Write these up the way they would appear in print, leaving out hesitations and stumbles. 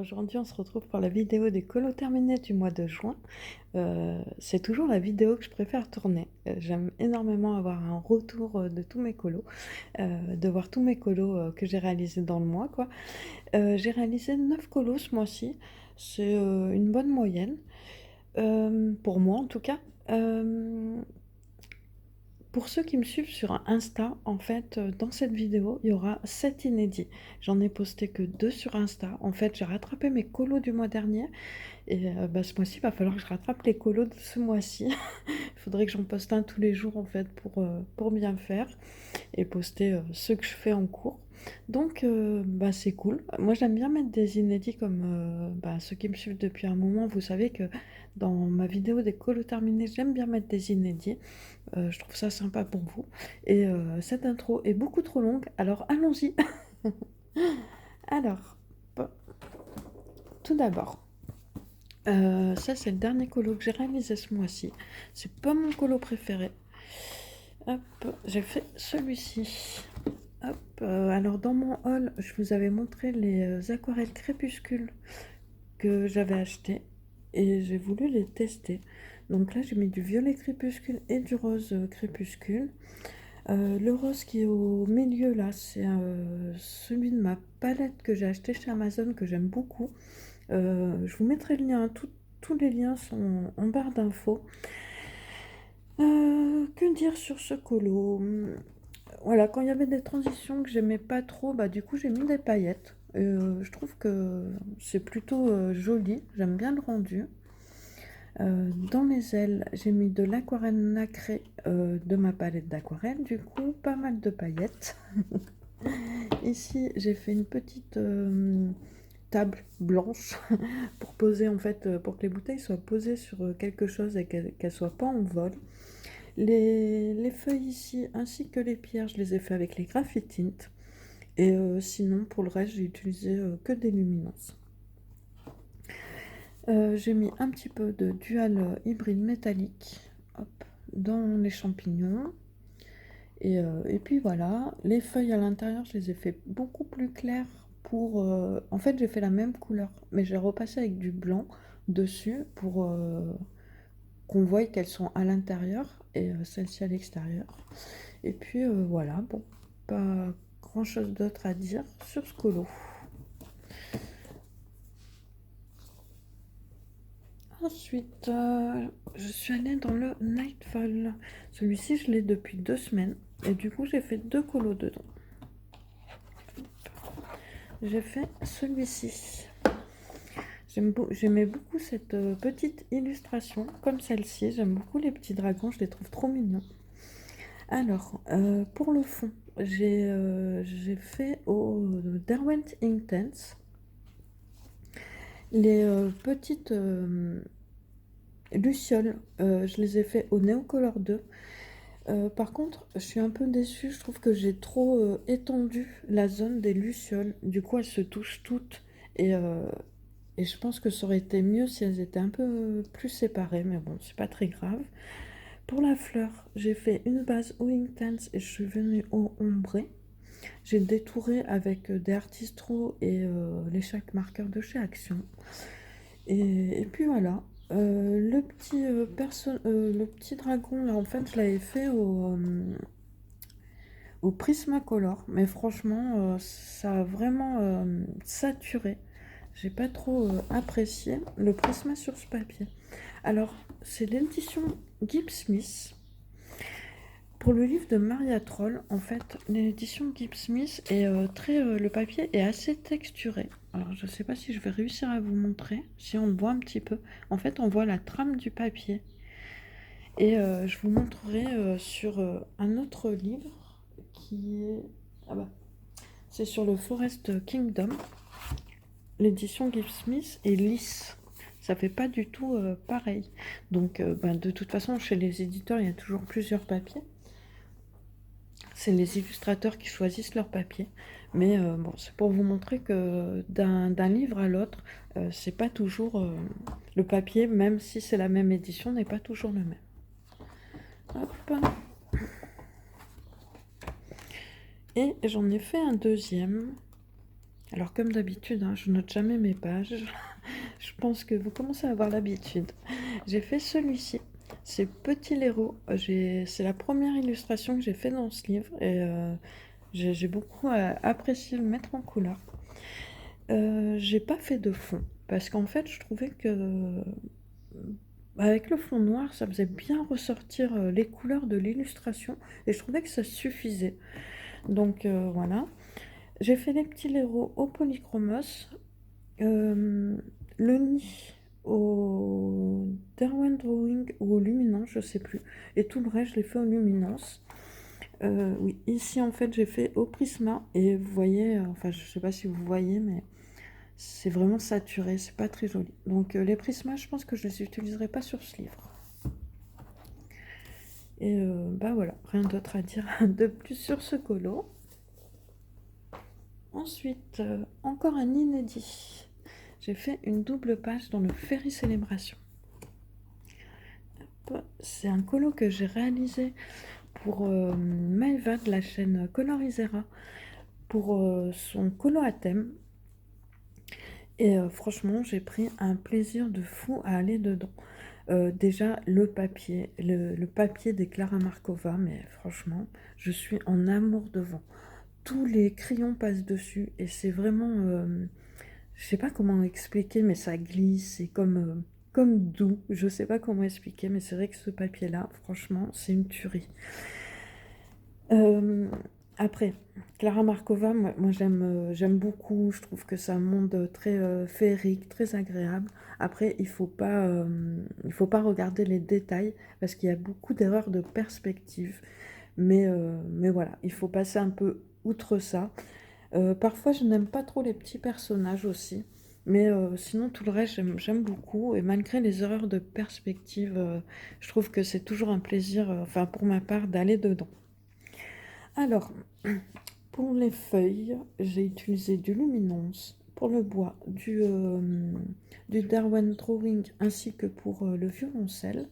aujourd'hui on se retrouve pour la vidéo des colos terminés du mois de juin. C'est toujours la vidéo que je préfère tourner. J'aime énormément avoir un retour de tous mes colos, de voir tous mes colos que j'ai réalisés dans le mois, quoi. J'ai réalisé 9 colos ce mois-ci, c'est une bonne moyenne, pour moi en tout cas. Pour ceux qui me suivent sur Insta, en fait, dans cette vidéo, il y aura 7 inédits. J'en ai posté que 2 sur Insta. En fait, j'ai rattrapé mes colos du mois dernier et bah, ce mois-ci, il va falloir que je rattrape les colos de ce mois-ci. Il faudrait que j'en poste un tous les jours, en fait, pour bien faire et poster ceux que je fais en cours. Donc, bah, c'est cool. Moi, j'aime bien mettre des inédits comme bah, ceux qui me suivent depuis un moment. Vous savez que dans ma vidéo des colos terminés, j'aime bien mettre des inédits. Je trouve ça sympa pour vous. Et cette intro est beaucoup trop longue, alors allons-y. Alors, bon, tout d'abord, ça c'est le dernier colo que j'ai réalisé ce mois-ci. C'est pas mon colo préféré. Hop, j'ai fait celui-ci. Hop, alors dans mon haul, je vous avais montré les aquarelles crépuscule que j'avais acheté et j'ai voulu les tester. Donc là, j'ai mis du violet crépuscule et du rose crépuscule. Le rose qui est au milieu là, c'est celui de ma palette que j'ai acheté chez Amazon que j'aime beaucoup. Je vous mettrai le lien, tous les liens sont en barre d'infos. Que dire sur ce colo? Voilà, quand il y avait des transitions que j'aimais pas trop, bah du coup j'ai mis des paillettes. Je trouve que c'est plutôt joli, j'aime bien le rendu. Dans les ailes, j'ai mis de l'aquarelle nacrée de ma palette d'aquarelle, du coup pas mal de paillettes. Ici, j'ai fait une petite table blanche pour poser en fait, pour que les bouteilles soient posées sur quelque chose et qu'elles soient pas en vol. Les feuilles ici ainsi que les pierres, je les ai fait avec les graphite tint. Et sinon, pour le reste, j'ai utilisé que des luminances. J'ai mis un petit peu de dual hybride métallique, hop, dans les champignons. Et puis voilà, les feuilles à l'intérieur, je les ai fait beaucoup plus claires pour... En fait, j'ai fait la même couleur, mais j'ai repassé avec du blanc dessus pour qu'on voie qu'elles sont à l'intérieur et celles-ci à l'extérieur. Et puis voilà, bon, pas grand-chose d'autre à dire sur ce colo. Ensuite, je suis allée dans le Nightfall. Celui-ci, je l'ai depuis 2 semaines. Et du coup, j'ai fait 2 colos dedans. J'ai fait celui-ci. J'aimais beaucoup cette petite illustration, comme celle-ci. J'aime beaucoup les petits dragons, je les trouve trop mignons. Alors, pour le fond, j'ai fait au Derwent Intense les petites lucioles. Je les ai fait au Neocolor 2. Par contre, je suis un peu déçue. Je trouve que j'ai trop étendu la zone des lucioles. Du coup, elles se touchent toutes. Et, euh, et je pense que ça aurait été mieux si elles étaient un peu plus séparées. Mais bon, c'est pas très grave. Pour la fleur, j'ai fait une base au Intense et je suis venue au ombré. J'ai détouré avec des Artistro et les chaque marqueurs de chez Action. Et puis voilà. Le petit dragon, là, en fait, je l'avais fait au Prismacolor. Mais franchement, ça a vraiment saturé. J'ai pas trop apprécié le Prisma sur ce papier. Alors, c'est l'édition Gibbs Smith. Pour le livre de Maria Troll, en fait, l'édition Gibbs Smith est le papier est assez texturé. Alors, je ne sais pas si je vais réussir à vous montrer, si on le voit un petit peu. En fait, on voit la trame du papier. Et je vous montrerai sur un autre livre qui est... Ah bah, c'est sur le Forest Kingdom. L'édition Gibbs Smith est lisse. Ça fait pas du tout pareil. Donc, de toute façon, chez les éditeurs, il y a toujours plusieurs papiers. C'est les illustrateurs qui choisissent leur papier. Mais bon, c'est pour vous montrer que d'un livre à l'autre, c'est pas toujours le papier, même si c'est la même édition, n'est pas toujours le même. Hop. Et j'en ai fait un deuxième. Alors comme d'habitude, hein, je note jamais mes pages. Je pense que vous commencez à avoir l'habitude. J'ai fait celui-ci. C'est Petit Léraud. C'est la première illustration que j'ai fait dans ce livre et j'ai beaucoup apprécié le mettre en couleur. J'ai pas fait de fond parce qu'en fait, je trouvais que avec le fond noir, ça faisait bien ressortir les couleurs de l'illustration et je trouvais que ça suffisait. Donc voilà. J'ai fait les petits léraux au polychromos, le nid au Derwent Drawing ou au luminance, je sais plus. Et tout le reste, je l'ai fait au luminance. Oui, ici en fait, j'ai fait au prisma et vous voyez, enfin, je sais pas si vous voyez, mais c'est vraiment saturé, c'est pas très joli. Donc les prismas, je pense que je les utiliserai pas sur ce livre. Et bah voilà, rien d'autre à dire de plus sur ce colo. Ensuite, encore un inédit. J'ai fait une double page dans le Ferry Célébration. C'est un colo que j'ai réalisé pour Maëva de la chaîne Colorisera pour son colo à thème. Et franchement, j'ai pris un plaisir de fou à aller dedans. Déjà, le papier des Klara Markova, mais franchement, je suis en amour devant. Tous les crayons passent dessus et c'est vraiment... je sais pas comment expliquer, mais ça glisse, c'est comme doux. Je sais pas comment expliquer, mais c'est vrai que ce papier-là, franchement, c'est une tuerie. Après, Klara Markova, moi j'aime beaucoup. Je trouve que c'est un monde très féerique, très agréable. Après, il faut pas regarder les détails parce qu'il y a beaucoup d'erreurs de perspective. Mais voilà, il faut passer un peu outre ça. Parfois, je n'aime pas trop les petits personnages aussi. Mais sinon, tout le reste, j'aime beaucoup. Et malgré les erreurs de perspective, je trouve que c'est toujours un plaisir, enfin pour ma part, d'aller dedans. Alors, pour les feuilles, j'ai utilisé du luminance. Pour le bois, du Derwent Drawing ainsi que pour le violoncelle.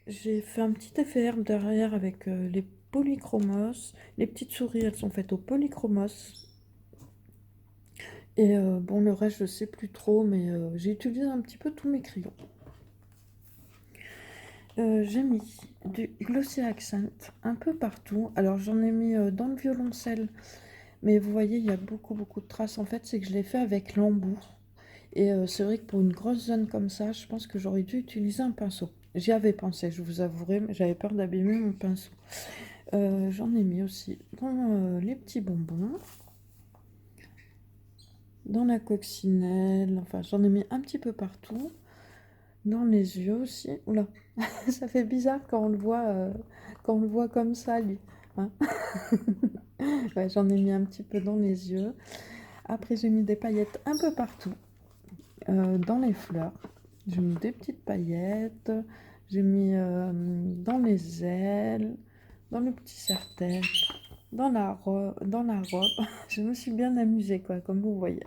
J'ai fait un petit effet herbe derrière avec les polychromos. Les petites souris, elles sont faites au polychromos. Et bon, le reste, je sais plus trop, mais j'ai utilisé un petit peu tous mes crayons. J'ai mis du Glossy Accent un peu partout. Alors, j'en ai mis dans le violoncelle, mais vous voyez, il y a beaucoup, beaucoup de traces. En fait, c'est que je l'ai fait avec l'embout. Et c'est vrai que pour une grosse zone comme ça, je pense que j'aurais dû utiliser un pinceau. J'y avais pensé, je vous avouerai, mais j'avais peur d'abîmer mon pinceau. J'en ai mis aussi dans les petits bonbons, dans la coccinelle, enfin j'en ai mis un petit peu partout, dans les yeux aussi. Oula, ça fait bizarre quand on le voit comme ça, lui. Hein. Ouais, j'en ai mis un petit peu dans les yeux. Après, j'ai mis des paillettes un peu partout, dans les fleurs. J'ai mis des petites paillettes. J'ai mis dans les ailes, dans le petit serre-tête, dans la robe. Je me suis bien amusée, quoi, comme vous voyez.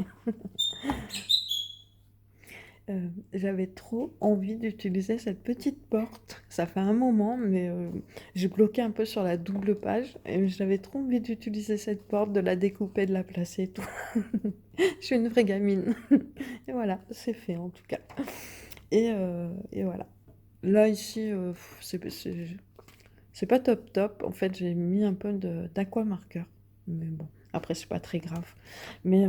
J'avais trop envie d'utiliser cette petite porte. Ça fait un moment, mais j'ai bloqué un peu sur la double page. Et j'avais trop envie d'utiliser cette porte, de la découper, de la placer et tout. Je suis une vraie gamine. Et voilà, c'est fait en tout cas. Et voilà. Là, ici, c'est pas top top. En fait, j'ai mis un peu d'aquamarqueur. Mais bon, après, c'est pas très grave. Mais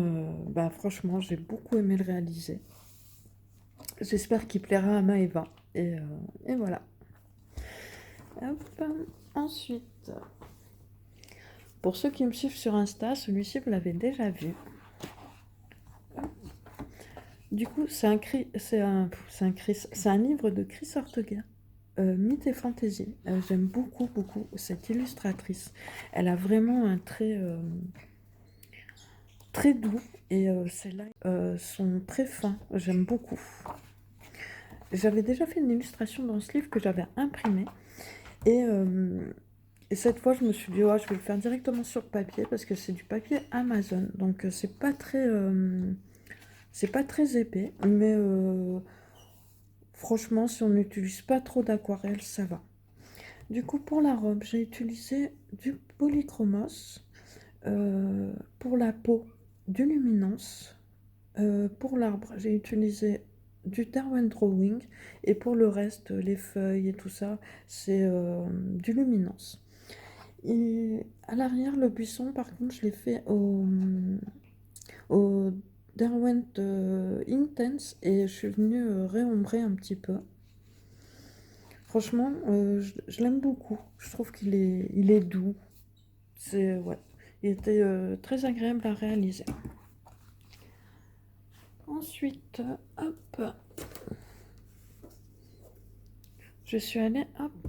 bah, franchement, j'ai beaucoup aimé le réaliser. J'espère qu'il plaira à Maëva. Et voilà. Hop. Ensuite, pour ceux qui me suivent sur Insta, celui-ci, vous l'avez déjà vu. Du coup, c'est un livre de Chris Ortega. Mythe et Fantaisie. J'aime beaucoup, beaucoup cette illustratrice. Elle a vraiment un trait très doux et celles-là sont très fins. J'aime beaucoup. J'avais déjà fait une illustration dans ce livre que j'avais imprimé et, cette fois je me suis dit oh, je vais le faire directement sur papier parce que c'est du papier Amazon donc c'est pas très épais mais franchement si on n'utilise pas trop d'aquarelle ça va. Du coup, pour la robe, j'ai utilisé du polychromos. Pour la peau, du luminance. Pour l'arbre, j'ai utilisé du Derwent Drawing et pour le reste, les feuilles et tout ça, c'est du luminance. Et à l'arrière, le buisson, par contre, je l'ai fait au Derwent Intense et je suis venue réombrer un petit peu. Franchement, je l'aime beaucoup. Je trouve il est doux. Ouais, il était très agréable à réaliser. Ensuite, hop, je suis allée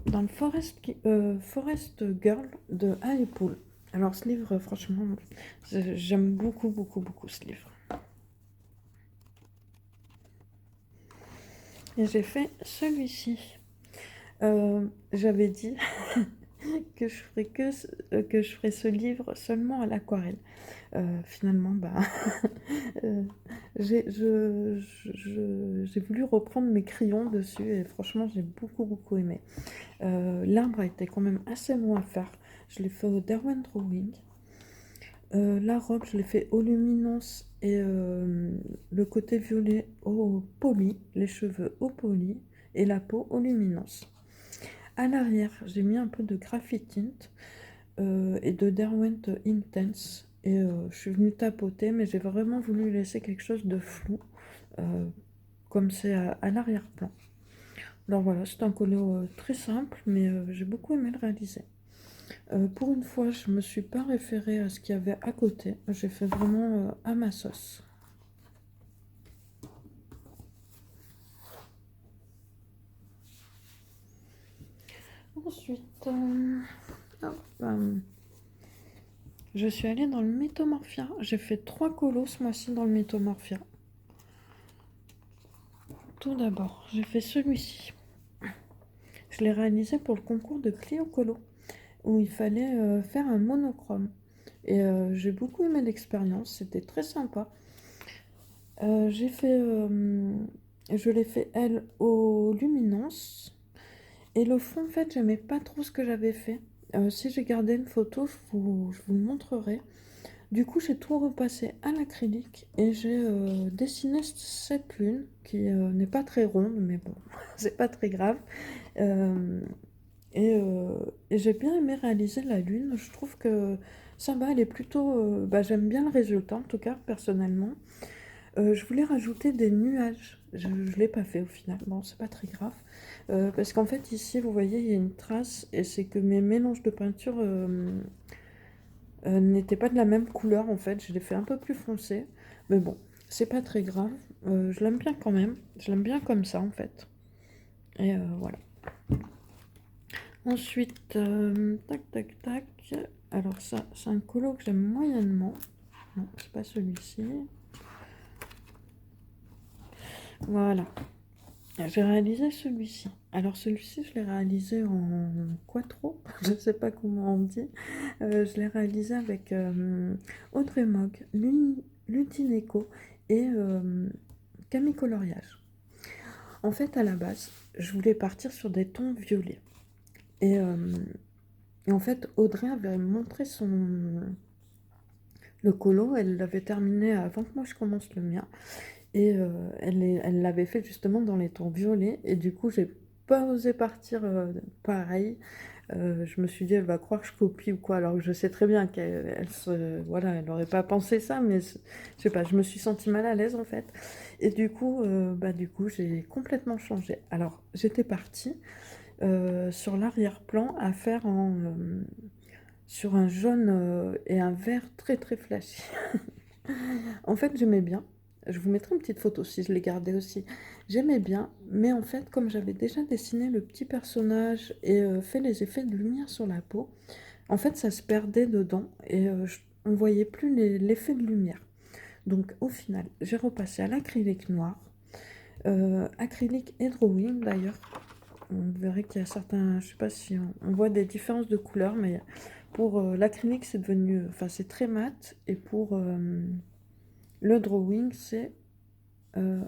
dans le Forest Girl de Halepool. Alors ce livre, franchement, j'aime beaucoup, beaucoup, beaucoup ce livre. Et j'ai fait celui-ci. J'avais dit que que je ferais ce livre seulement à l'aquarelle. Finalement, bah, euh, j'ai voulu reprendre mes crayons dessus et franchement, j'ai beaucoup, beaucoup aimé. L'arbre a été quand même assez long à faire. Je l'ai fait au Derwent Drawing. La robe, je l'ai fait au luminance et le côté violet au poli, les cheveux au poli et la peau au luminance. À l'arrière, j'ai mis un peu de graphite tint et de Derwent Intense et je suis venue tapoter, mais j'ai vraiment voulu laisser quelque chose de flou, euh, comme c'est à l'arrière-plan. Alors voilà, c'est un colo très simple, mais j'ai beaucoup aimé le réaliser. Pour une fois, je ne me suis pas référée à ce qu'il y avait à côté. J'ai fait vraiment à ma sauce. Ensuite, hop, je suis allée dans le Métamorphia. J'ai fait 3 colos ce mois-ci dans le Métamorphia. Tout d'abord, j'ai fait celui-ci. Je l'ai réalisé pour le concours de Clio Colo, où il fallait faire un monochrome. Et j'ai beaucoup aimé l'expérience, c'était très sympa. Je l'ai fait elle au luminance. Et le fond, en fait, j'aimais pas trop ce que j'avais fait. Si j'ai gardé une photo, je vous le montrerai. Du coup, j'ai tout repassé à l'acrylique et j'ai dessiné cette lune qui n'est pas très ronde, mais bon, c'est pas très grave. Euh, et j'ai bien aimé réaliser la lune. Je trouve que ça va, elle est plutôt. Bah, j'aime bien le résultat, en tout cas, personnellement. Je voulais rajouter des nuages. Je ne l'ai pas fait au final. Bon, c'est pas très grave. Parce qu'en fait, ici, vous voyez, il y a une trace et c'est que mes mélanges de peinture n'étaient pas de la même couleur en fait. Je l'ai fait un peu plus foncé. Mais bon, c'est pas très grave. Je l'aime bien quand même. Je l'aime bien comme ça en fait. Et voilà. Ensuite, tac, tac, tac. Alors ça, c'est un colo que j'aime moyennement. Non, c'est pas celui-ci. Voilà. J'ai réalisé celui-ci. Alors celui-ci, je l'ai réalisé en quattro, je ne sais pas comment on dit. Je l'ai réalisé avec Audrey Mogg, Lutineco et Camille Coloriage. En fait, à la base, je voulais partir sur des tons violets. Et, euh, et en fait, Audrey avait montré le colo, elle l'avait terminé avant que moi je commence le mien. Et elle l'avait fait justement dans les tons violets. Et du coup, j'ai pas osé partir pareil. Je me suis dit, elle va croire que je copie ou quoi. Alors que je sais très bien voilà, elle n'aurait pas pensé ça, mais je sais pas, je me suis sentie mal à l'aise en fait. Et du coup, j'ai complètement changé. Alors, j'étais partie sur l'arrière-plan à faire sur un jaune et un vert très très flashy. En fait, j'aimais bien. Je vous mettrai une petite photo si je l'ai gardée aussi. J'aimais bien, mais en fait, comme j'avais déjà dessiné le petit personnage et fait les effets de lumière sur la peau, en fait, ça se perdait dedans et on voyait plus l'effet de lumière. Donc, au final, j'ai repassé à l'acrylique noir, acrylique et drawing d'ailleurs. On verrait qu'il y a certains, je sais pas si on voit des différences de couleurs, mais pour l'acrylique, c'est devenu, enfin, c'est très mat et pour le drawing, c'est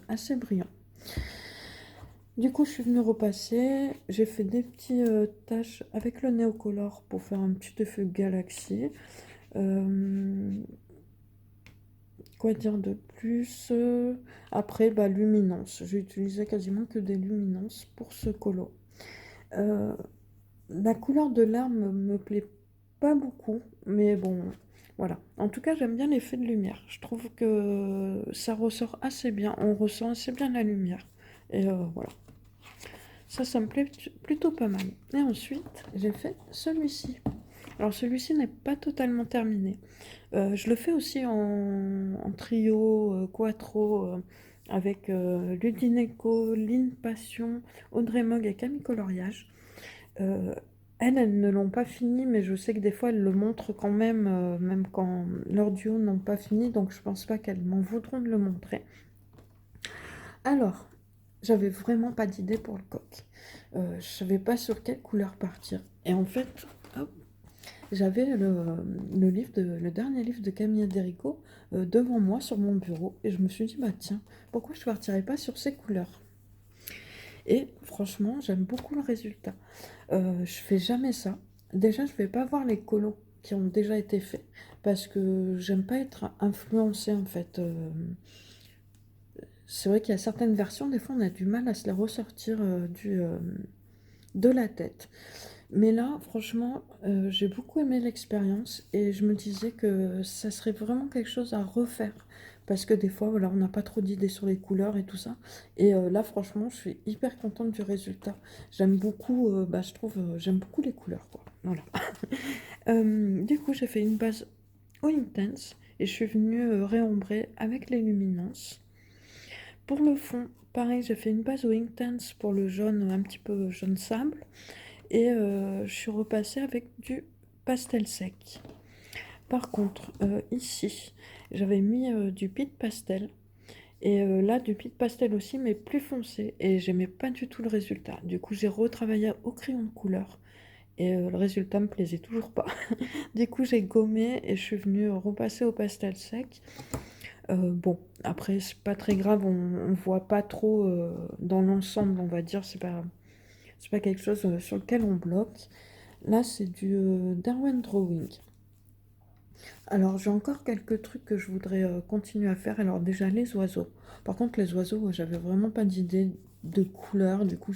assez brillant. Du coup, je suis venue repasser. J'ai fait des petits taches avec le Neocolor pour faire un petit effet galaxie. Quoi dire de plus? Après, bah, luminance. J'ai utilisé quasiment que des luminances pour ce colo. Euh, la couleur de l'arme me plaît pas beaucoup, mais bon, voilà. En tout cas, j'aime bien l'effet de lumière. Je trouve que ça ressort assez bien. On ressent assez bien la lumière. Et voilà. Ça me plaît plutôt pas mal. Et ensuite, j'ai fait celui-ci. Alors celui-ci n'est pas totalement terminé. Je le fais aussi en trio, quattro, avec Ludineco, Lynn Passion, Audrey Mogg et Camille Coloriage. Euh, elles ne l'ont pas fini, mais je sais que des fois elles le montrent quand même, même quand leurs duos n'ont pas fini, donc je pense pas qu'elles m'en voudront de le montrer. Alors, j'avais vraiment pas d'idée pour le coq. Je savais pas sur quelle couleur partir. Et en fait, hop, j'avais le dernier livre de Camille Derico devant moi sur mon bureau. Et je me suis dit, bah tiens, pourquoi je partirais pas sur ces couleurs? Et franchement, j'aime beaucoup le résultat. Je fais jamais ça. Déjà, je vais pas voir les colos qui ont déjà été faits parce que j'aime pas être influencée en fait. C'est vrai qu'il y a certaines versions, des fois on a du mal à se les ressortir de la tête. Mais là, franchement, j'ai beaucoup aimé l'expérience et je me disais que ça serait vraiment quelque chose à refaire. Parce que des fois, voilà, on n'a pas trop d'idées sur les couleurs et tout ça. Et là, franchement, je suis hyper contente du résultat. J'aime beaucoup, bah, je trouve, j'aime beaucoup les couleurs, quoi. Voilà. Du coup, j'ai fait une base au Intense et je suis venue réombrer avec les luminances. Pour le fond, pareil, j'ai fait une base au Intense pour le jaune, un petit peu jaune sable. Et je suis repassée avec du pastel sec. Par contre, ici, j'avais mis du pit pastel. Et là, du pit pastel aussi, mais plus foncé. Et j'aimais pas du tout le résultat. Du coup, j'ai retravaillé au crayon de couleur. Et le résultat me plaisait toujours pas. Du coup, j'ai gommé et je suis venue repasser au pastel sec. Bon, après, c'est pas très grave. On voit pas trop dans l'ensemble, on va dire. C'est pas quelque chose sur lequel on bloque. Là, c'est du Darwin Drawing. Alors, j'ai encore quelques trucs que je voudrais continuer à faire. Alors, déjà, les oiseaux. Par contre, les oiseaux, j'avais vraiment pas d'idée de couleur. Du coup,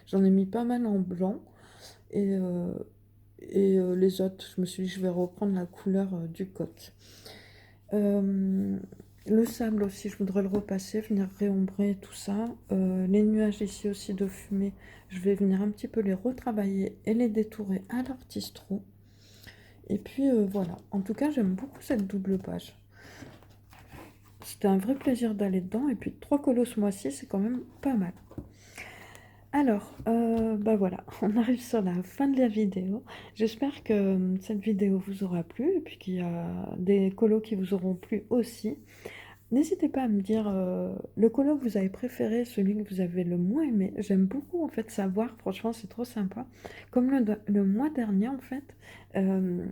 j'en ai mis pas mal en blanc. Et, les autres, je me suis dit, je vais reprendre la couleur du coq. Euh, le sable aussi, je voudrais le repasser, venir réombrer tout ça. Les nuages ici aussi de fumée, je vais venir un petit peu les retravailler et les détourer à l'artistro. Et puis voilà, en tout cas j'aime beaucoup cette double page. C'était un vrai plaisir d'aller dedans et puis 3 colos ce mois-ci c'est quand même pas mal. Alors, bah voilà, on arrive sur la fin de la vidéo. J'espère que cette vidéo vous aura plu et puis qu'il y a des colos qui vous auront plu aussi. N'hésitez pas à me dire le colo que vous avez préféré, celui que vous avez le moins aimé. J'aime beaucoup en fait savoir, franchement c'est trop sympa. Comme le mois dernier en fait, euh,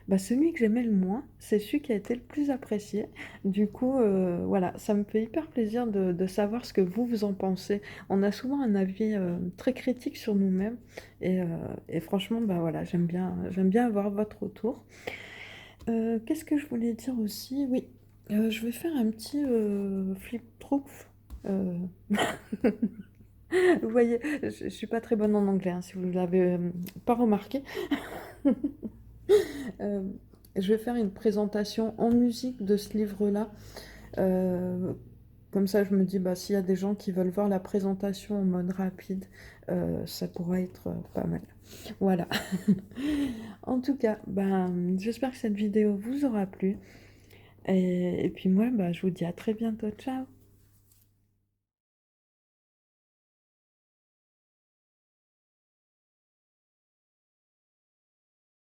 bah, celui que j'aimais le moins, c'est celui qui a été le plus apprécié. Du coup, voilà, ça me fait hyper plaisir de savoir ce que vous en pensez. On a souvent un avis très critique sur nous-mêmes et franchement, bah voilà, j'aime bien avoir votre retour. Qu'est-ce que je voulais dire aussi? Oui, je vais faire un petit flip trouf. Euh, Vous voyez, je suis pas très bonne en anglais, hein, si vous ne l'avez pas remarqué. Euh, je vais faire une présentation en musique de ce livre-là. Euh, Comme ça, je me dis, bah, s'il y a des gens qui veulent voir la présentation en mode rapide, ça pourra être pas mal. Voilà. En tout cas, ben, j'espère que cette vidéo vous aura plu. Et puis moi, bah, je vous dis à très bientôt. Ciao!